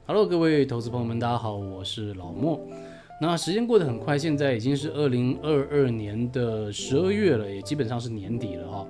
Hello，各位投资朋友们，大家好，我是老莫。那时间过得很快，现在已经是2022年的12月了，也基本上是年底了哈。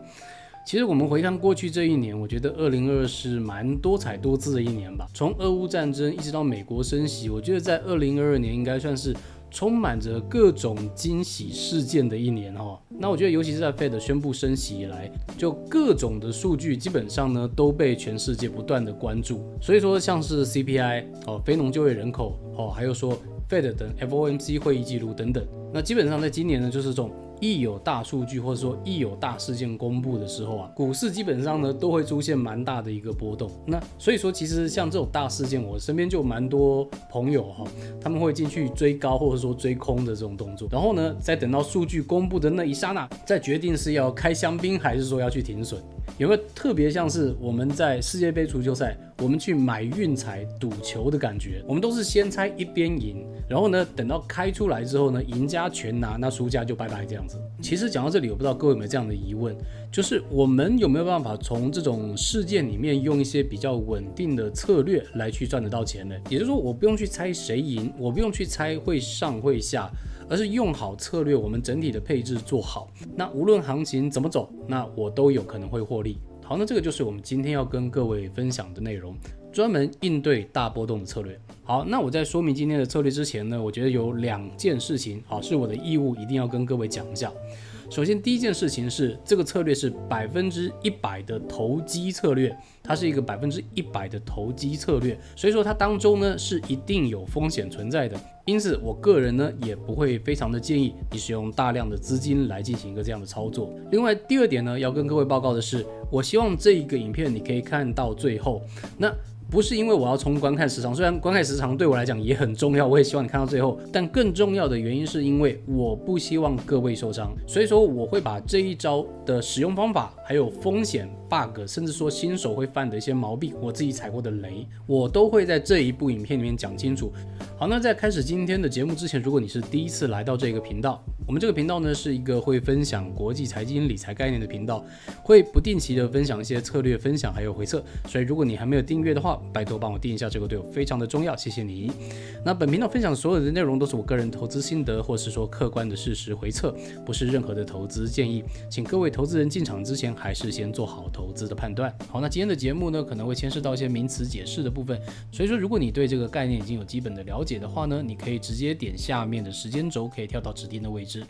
其实我们回看过去这一年，我觉得2022是蛮多彩多姿的一年吧。从俄乌战争一直到美国升息，我觉得在2022年应该算是充满着各种惊喜事件的一年哈。那我觉得尤其是在 Fed 宣布升息以来，就各种的数据基本上呢都被全世界不断的关注。所以说像是 CPI 非农就业人口还有说 Fed 等 FOMC 会议记录等等，那基本上在今年呢就是这种一有大数据或者说一有大事件公布的时候啊，股市基本上呢都会出现蛮大的一个波动。那所以说其实像这种大事件，我身边就蛮多朋友他们会进去追高或者说追空的这种动作，然后呢再等到数据公布的那一刹那，再决定是要开香槟还是说要去停损。有没有特别像是我们在世界杯足球赛，我们去买运彩赌球的感觉？我们都是先猜一边赢，然后呢等到开出来之后呢，赢家全拿，那输家就拜拜这样子。其实讲到这里，我不知道各位有没有这样的疑问，就是我们有没有办法从这种事件里面用一些比较稳定的策略来去赚得到钱呢？也就是说，我不用去猜谁赢，我不用去猜会上会下，而是用好策略，我们整体的配置做好，那无论行情怎么走，那我都有可能会获利。好，那这个就是我们今天要跟各位分享的内容，专门应对大波动的策略。好，那我在说明今天的策略之前呢，我觉得有2件事情，是我的义务，一定要跟各位讲一下。首先，第一件事情是，这个策略是100%的投机策略，它是一个100%的投机策略，所以说它当中呢是一定有风险存在的。因此，我个人呢也不会非常的建议你使用大量的资金来进行一个这样的操作。另外，第二点呢，要跟各位报告的是，我希望这一个影片你可以看到最后。那不是因为我要冲观看时长，虽然观看时长对我来讲也很重要，我也希望你看到最后，但更重要的原因是因为我不希望各位受伤，所以说我会把这一招的使用方法，还有风险 bug， 甚至说新手会犯的一些毛病，我自己踩过的雷，我都会在这一部影片里面讲清楚。好，那在开始今天的节目之前，如果你是第一次来到这个频道，我们这个频道呢是一个会分享国际财经理财概念的频道，会不定期的分享一些策略分享还有回测，所以如果你还没有订阅的话，拜托帮我订一下，这个对我非常的重要，谢谢你。那本频道分享所有的内容都是我个人投资心得，或是说客观的事实回测，不是任何的投资建议，请各位投资人进场之前还是先做好投资的判断。好，那今天的节目呢可能会牵涉到一些名词解释的部分，所以说如果你对这个概念已经有基本的了解的话呢，你可以直接点下面的时间轴，可以跳到指定的位置。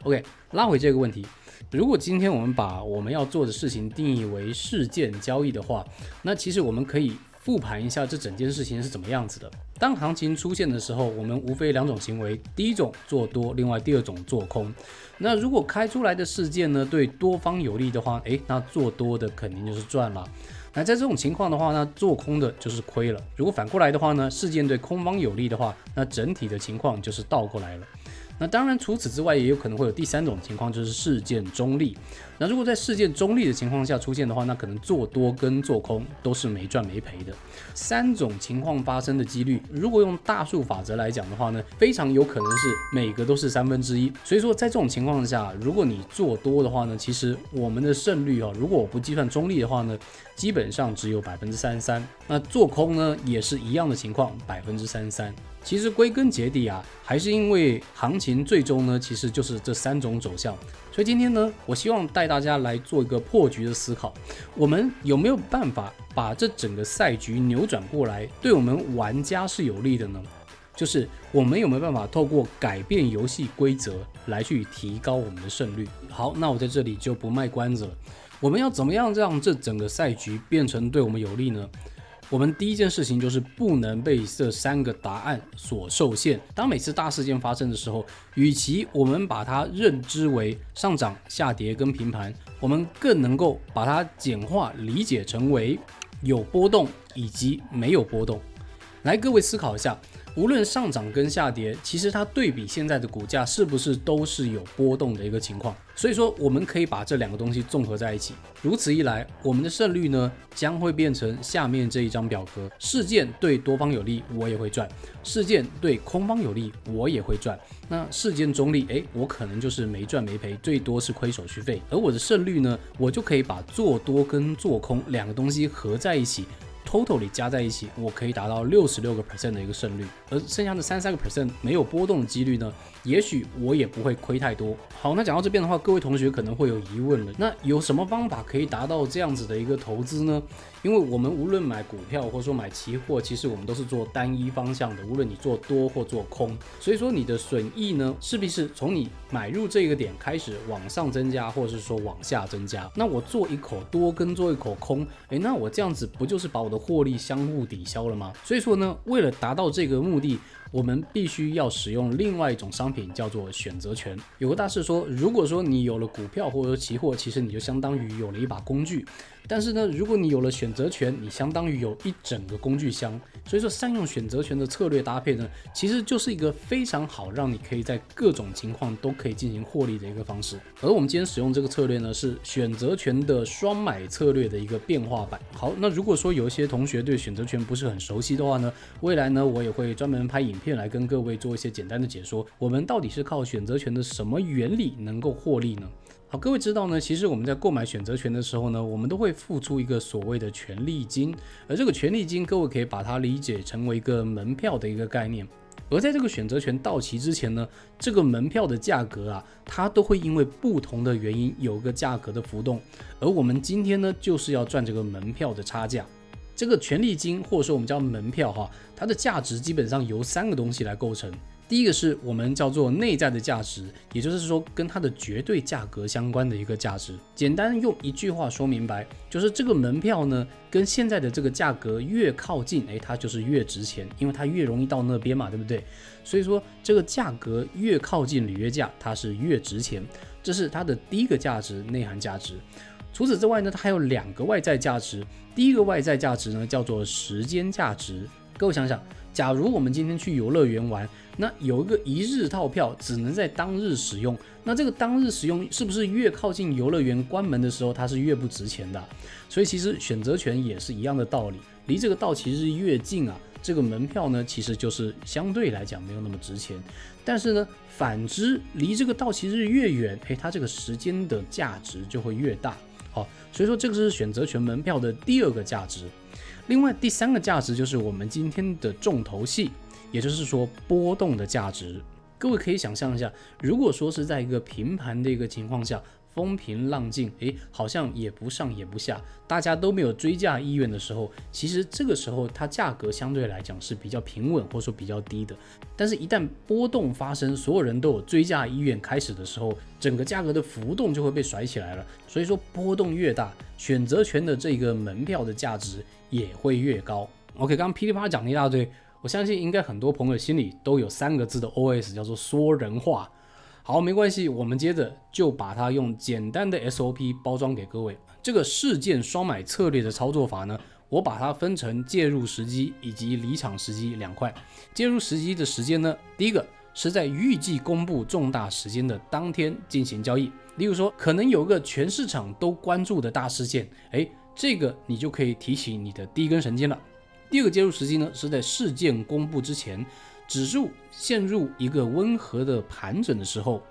OK， 拉回这个问题，如果今天我们把我们要做的事情定义为事件交易的话，那其实我们可以复盘一下这整件事情是怎么样子的。当行情出现的时候，我们无非2种行为，第一种做多，另外第二种做空。那如果开出来的事件呢对多方有利的话，那做多的肯定就是赚了。那在这种情况的话呢，做空的就是亏了。如果反过来的话呢，事件对空方有利的话，那整体的情况就是倒过来了。那当然，除此之外，也有可能会有第3种情况，就是事件中立。那如果在事件中立的情况下出现的话，那可能做多跟做空都是没赚没赔的。3种情况发生的几率，如果用大数法则来讲的话呢，非常有可能是每个都是1/3。所以说，在这种情况下，如果你做多的话呢，其实我们的胜率如果我不计算中立的话呢，基本上只有33%。那做空呢，也是一样的情况，33%。其实归根结底还是因为行情最终呢，其实就是这3种走向。所以今天呢，我希望带大家来做一个破局的思考，我们有没有办法把这整个赛局扭转过来，对我们玩家是有利的呢？就是我们有没有办法透过改变游戏规则来去提高我们的胜率？好，那我在这里就不卖关子了。我们要怎么样让这整个赛局变成对我们有利呢？我们第一件事情就是不能被这3个答案所受限。当每次大事件发生的时候，与其我们把它认知为上涨、下跌跟平盘，我们更能够把它简化理解成为有波动以及没有波动。来，各位思考一下，无论上涨跟下跌，其实它对比现在的股价是不是都是有波动的一个情况？所以说我们可以把这2个东西综合在一起，如此一来，我们的胜率呢将会变成下面这一张表格：事件对多方有利，我也会赚；事件对空方有利，我也会赚。那事件中立，我可能就是没赚没赔，最多是亏手续费。而我的胜率呢，我就可以把做多跟做空2个东西合在一起， totally 加在一起，我可以达到66% 的一个胜率，而剩下的33% 没有波动的几率呢，也许我也不会亏太多。好，那讲到这边的话，各位同学可能会有疑问了，那有什么方法可以达到这样子的一个投资呢？因为我们无论买股票或者说买期货，其实我们都是做单一方向的，无论你做多或做空，所以说你的损益呢，势必是从你买入这个点开始往上增加，或者是说往下增加。那我做一口多跟做一口空，那我这样子不就是把我的获利相互抵消了吗？所以说呢，为了达到这个目的，我们必须要使用另外一种商品，叫做选择权。有个大师说，如果说你有了股票或者说期货，其实你就相当于有了一把工具，但是呢，如果你有了选择权，你相当于有一整个工具箱。所以说，善用选择权的策略搭配呢，其实就是一个非常好让你可以在各种情况都可以进行获利的一个方式。而我们今天使用这个策略呢，是选择权的双买策略的一个变化版。好，那如果说有一些同学对选择权不是很熟悉的话呢，未来呢，我也会专门拍影片来跟各位做一些简单的解说，我们到底是靠选择权的什么原理能够获利呢？好，各位知道呢，其实我们在购买选择权的时候呢，我们都会付出一个所谓的权利金，而这个权利金，各位可以把它理解成为一个门票的一个概念。而在这个选择权到期之前呢，这个门票的价格啊，它都会因为不同的原因有个价格的浮动，而我们今天呢，就是要赚这个门票的差价。这个权利金或者说我们叫门票哈，它的价值基本上由3个东西来构成。第一个是我们叫做内在的价值，也就是说跟它的绝对价格相关的一个价值。简单用一句话说明白，就是这个门票呢跟现在的这个价格越靠近，它就是越值钱，因为它越容易到那边嘛，对不对？所以说这个价格越靠近履约价，它是越值钱，这是它的第一个价值，内涵价值。除此之外呢，它还有2个外在价值。第一个外在价值呢叫做时间价值。各位想想，假如我们今天去游乐园玩，那有一个1日套票只能在当日使用，那这个当日使用是不是越靠近游乐园关门的时候它是越不值钱的？所以其实选择权也是一样的道理，离这个到期日越近啊，这个门票呢其实就是相对来讲没有那么值钱，但是呢反之，离这个到期日越远，它这个时间的价值就会越大。好，所以说这个是选择权门票的第2个价值。另外第3个价值就是我们今天的重头戏，也就是说波动的价值。各位可以想象一下，如果说是在一个平盘的一个情况下，风平浪静，好像也不上也不下，大家都没有追价意愿的时候，其实这个时候它价格相对来讲是比较平稳或者说比较低的。但是一旦波动发生，所有人都有追价意愿开始的时候，整个价格的浮动就会被甩起来了。所以说波动越大，选择权的这个门票的价值也会越高。OK， 刚刚噼里啪啦讲了一大堆，我相信应该很多朋友心里都有3个字的 OS， 叫做说人话。好，没关系，我们接着就把它用简单的 SOP 包装给各位。这个事件双买策略的操作法呢，我把它分成介入时机以及离场时机2块。介入时机的时间呢，第一个是在预计公布重大时间的当天进行交易，例如说可能有个全市场都关注的大事件，这个你就可以提起你的第一根神经了。第2个介入时机呢，是在事件公布之前，指数陷入一个温和的盘整的时候，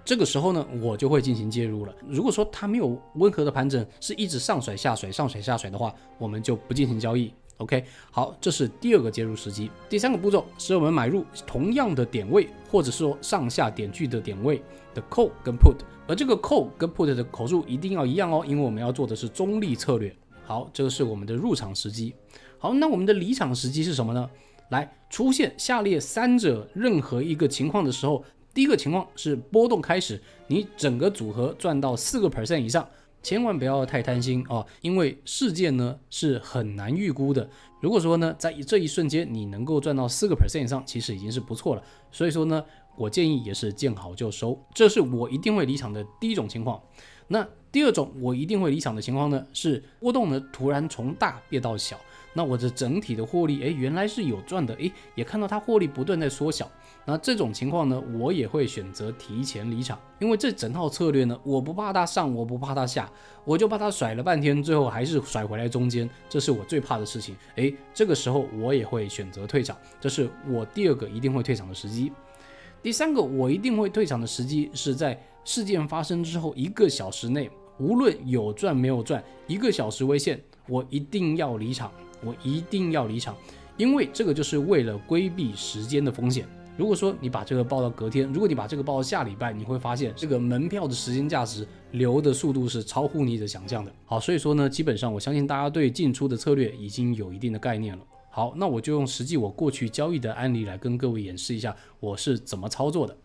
这个时候呢，我就会进行介入了。如果说它没有温和的盘整，是一直上甩下甩上甩下甩的话，我们就不进行交易。OK， 好，这是第2个介入时机。第3个步骤是我们买入同样的点位，或者说上下点距的点位的 call 跟 put， 而这个 call 跟 put 的口数一定要一样哦，因为我们要做的是中立策略。好，这个是我们的入场时机。好，那我们的离场时机是什么呢？来，出现下列3者任何一个情况的时候，第一个情况是波动开始，你整个组合赚到4% 以上，千万不要太贪心因为事件呢是很难预估的。如果说呢在这一瞬间你能够赚到4% 以上，其实已经是不错了。所以说呢，我建议也是见好就收，这是我一定会离场的第一种情况。那第2种我一定会离场的情况呢，是波动呢突然从大变到小，那我的整体的获利原来是有赚的，也看到它获利不断在缩小。那这种情况呢，我也会选择提前离场，因为这整套策略呢，我不怕它上，我不怕它下，我就怕它甩了半天，最后还是甩回来中间，这是我最怕的事情。这个时候我也会选择退场，这是我第2个一定会退场的时机。第3个我一定会退场的时机是在事件发生之后1个小时内，无论有赚没有赚，1个小时为限，我一定要离场。我一定要离场，因为这个就是为了规避时间的风险。如果说你把这个报到隔天，如果你把这个报到下礼拜，你会发现这个门票的时间价值流的速度是超乎你的想象的。好，所以说呢，基本上我相信大家对进出的策略已经有一定的概念了。好，那我就用实际我过去交易的案例来跟各位演示一下我是怎么操作的。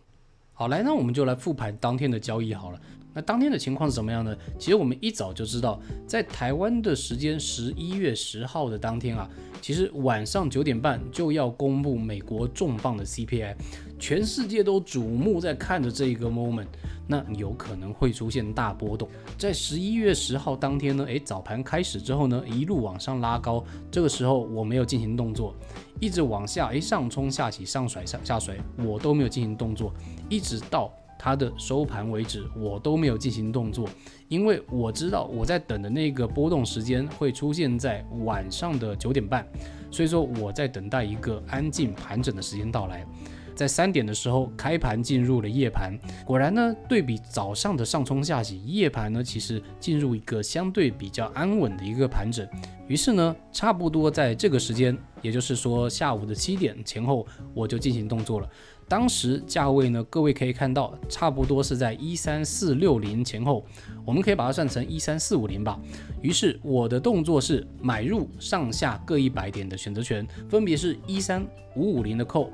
好，来，那我们就来复盘当天的交易好了。那当天的情况是怎么样呢？其实我们一早就知道，在台湾的时间11月10号的当天啊，其实晚上9点半就要公布美国重磅的 CPI， 全世界都瞩目在看着这一个 moment， 那有可能会出现大波动。在11月10号当天呢，早盘开始之后呢，一路往上拉高，这个时候我没有进行动作，一直往下，上冲下起，上甩下甩，我都没有进行动作，一直到它的收盘为止，我都没有进行动作，因为我知道我在等的那个波动时间会出现在晚上的9点半，所以说我在等待一个安静盘整的时间到来。在3点的时候开盘进入了夜盘，果然呢，对比早上的上冲下洗，夜盘呢其实进入一个相对比较安稳的一个盘整。于是呢，差不多在这个时间，也就是说下午的7点前后，我就进行动作了。当时价位呢，各位可以看到，差不多是在13460前后，我们可以把它算成13450吧。于是我的动作是买入上下各100点的选择权，分别是13550的 call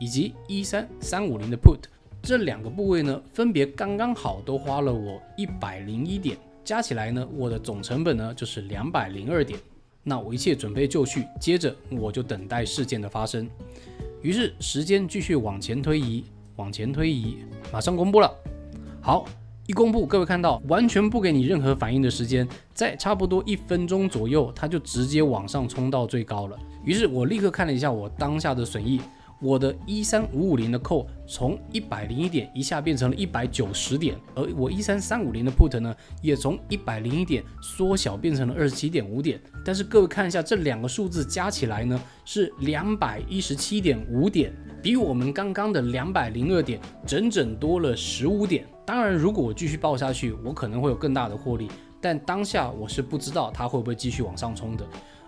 以及13350的 put， 这2个部位呢，分别刚刚好都花了我101点，加起来呢，我的总成本呢就是202点。那我一切准备就绪，接着我就等待事件的发生。于是时间继续往前推移，马上公布了。好，一公布，各位看到完全不给你任何反应的时间，在差不多1分钟左右，它就直接往上冲到最高了。于是我立刻看了一下我当下的损益，我的13550的 call 从101点一下变成了190点，而我13350的 put 呢，也从101点缩小变成了27.5点。但是各位看一下，这2个数字加起来呢是217.5点，比我们刚刚的202点整整多了15点。当然，如果我继续报下去，我可能会有更大的获利，但当下我是不知道它会不会继续往上冲的。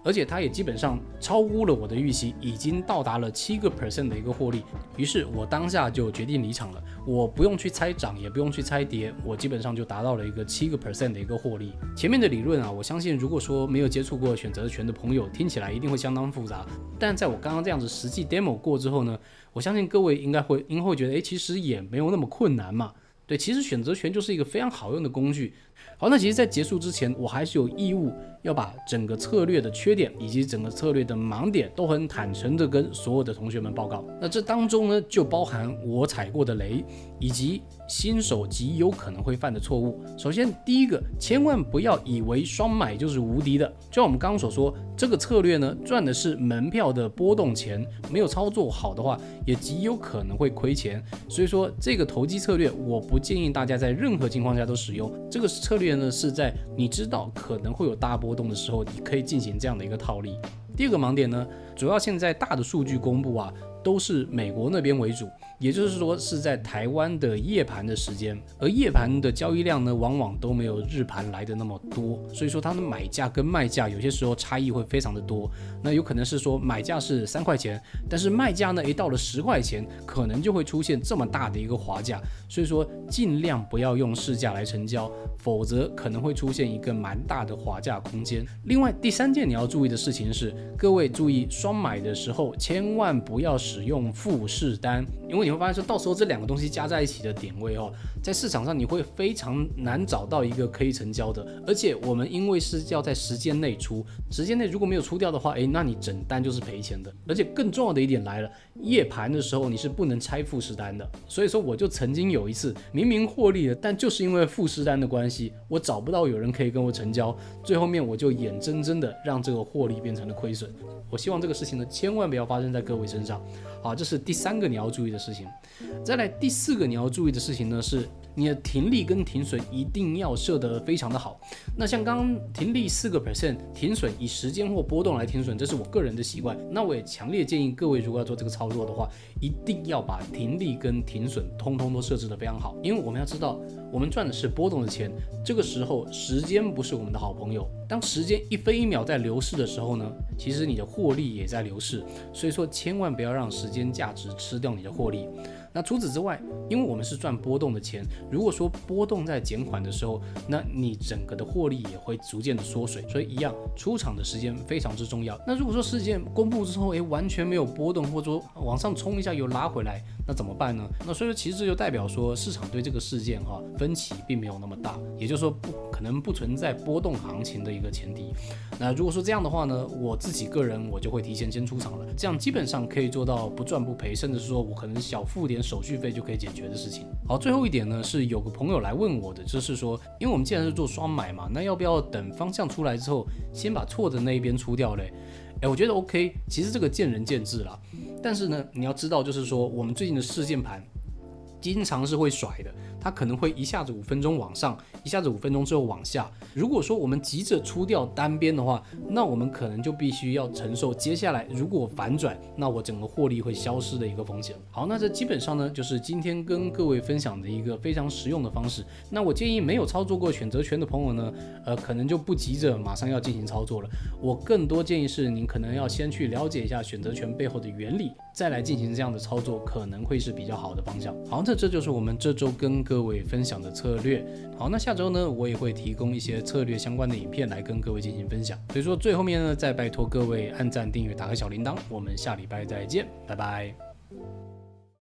而且它也基本上超估了我的预期，已经到达了7% 的一个获利。于是我当下就决定离场了，我不用去猜涨，也不用去猜跌，我基本上就达到了一个7% 的一个获利。前面的理论啊，我相信如果说没有接触过选择权的朋友，听起来一定会相当复杂。但在我刚刚这样子实际 demo 过之后呢，我相信各位应该会觉得，其实也没有那么困难嘛。对，其实选择权就是一个非常好用的工具。好，那其实在结束之前，我还是有义务要把整个策略的缺点以及整个策略的盲点都很坦诚的跟所有的同学们报告。那这当中呢，就包含我踩过的雷，以及新手极有可能会犯的错误。首先第一个，千万不要以为双买就是无敌的。就像我们刚刚所说，这个策略呢，赚的是门票的波动钱，没有操作好的话，也极有可能会亏钱。所以说这个投机策略，我不建议大家在任何情况下都使用。这个策略呢，是在你知道可能会有大波动的时候，你可以进行这样的一个套利。第二个盲点呢，主要现在大的数据公布啊，都是美国那边为主，也就是说是在台湾的夜盘的时间，而夜盘的交易量呢，往往都没有日盘来的那么多，所以说它的买价跟卖价有些时候差异会非常的多。那有可能是说买价是3块钱，但是卖价呢，到了10块钱，可能就会出现这么大的一个滑价，所以说尽量不要用市价来成交，否则可能会出现一个蛮大的滑价空间。另外第3件你要注意的事情是，各位注意双买的时候千万不要使用复式单，因为你会发现说到时候这2个东西加在一起的点位在市场上你会非常难找到一个可以成交的。而且我们因为是要在时间内出，时间内如果没有出掉的话，那你整单就是赔钱的。而且更重要的一点来了，夜盘的时候你是不能拆复式单的。所以说我就曾经有一次明明获利了，但就是因为复式单的关系，我找不到有人可以跟我成交，最后面我就眼睁睁的让这个获利变成了亏损。我希望这个事情呢，千万不要发生在各位身上。好，这是第3个你要注意的事情。再来第4个你要注意的事情呢，是你的停利跟停损一定要设得非常的好。那像刚刚停利4%，停损以时间或波动来停损，这是我个人的习惯。那我也强烈建议各位，如果要做这个操作的话，一定要把停利跟停损通通都设置得非常好。因为我们要知道，我们赚的是波动的钱，这个时候时间不是我们的好朋友。当时间一分一秒在流逝的时候呢，其实你的获利也在流逝，所以说千万不要让时间价值吃掉你的获利。那除此之外，因为我们是赚波动的钱，如果说波动在减缓的时候，那你整个的获利也会逐渐的缩水，所以一样出场的时间非常之重要。那如果说事件公布之后，完全没有波动，或者说往上冲一下又拉回来，那怎么办呢？那所以说其实这就代表说市场对这个事件分歧并没有那么大，也就是说可能不存在波动行情的一个前提。那如果说这样的话呢，我自己个人我就会提前先出场了，这样基本上可以做到不赚不赔，甚至是说我可能小付点手续费就可以解决的事情。好，最后一点呢是有个朋友来问我的，就是说，因为我们既然是做双买嘛，那要不要等方向出来之后，先把错的那一边出掉嘞？我觉得 OK， 其实这个见仁见智啦。但是呢，你要知道，就是说我们最近的事件盘经常是会甩的，它可能会一下子5分钟往上，一下子5分钟之后往下。如果说我们急着出掉单边的话，那我们可能就必须要承受接下来如果反转，那我整个获利会消失的一个风险。好，那这基本上呢就是今天跟各位分享的一个非常实用的方式。那我建议没有操作过选择权的朋友呢，可能就不急着马上要进行操作了。我更多建议是您可能要先去了解一下选择权背后的原理，再来进行这样的操作，可能会是比较好的方向。好，这就是我们这周跟各位分享的策略。好，那下周呢，我也会提供一些策略相关的影片来跟各位进行分享。所以说最后面呢，再拜托各位按赞、订阅、打开小铃铛，我们下礼拜再见，拜拜。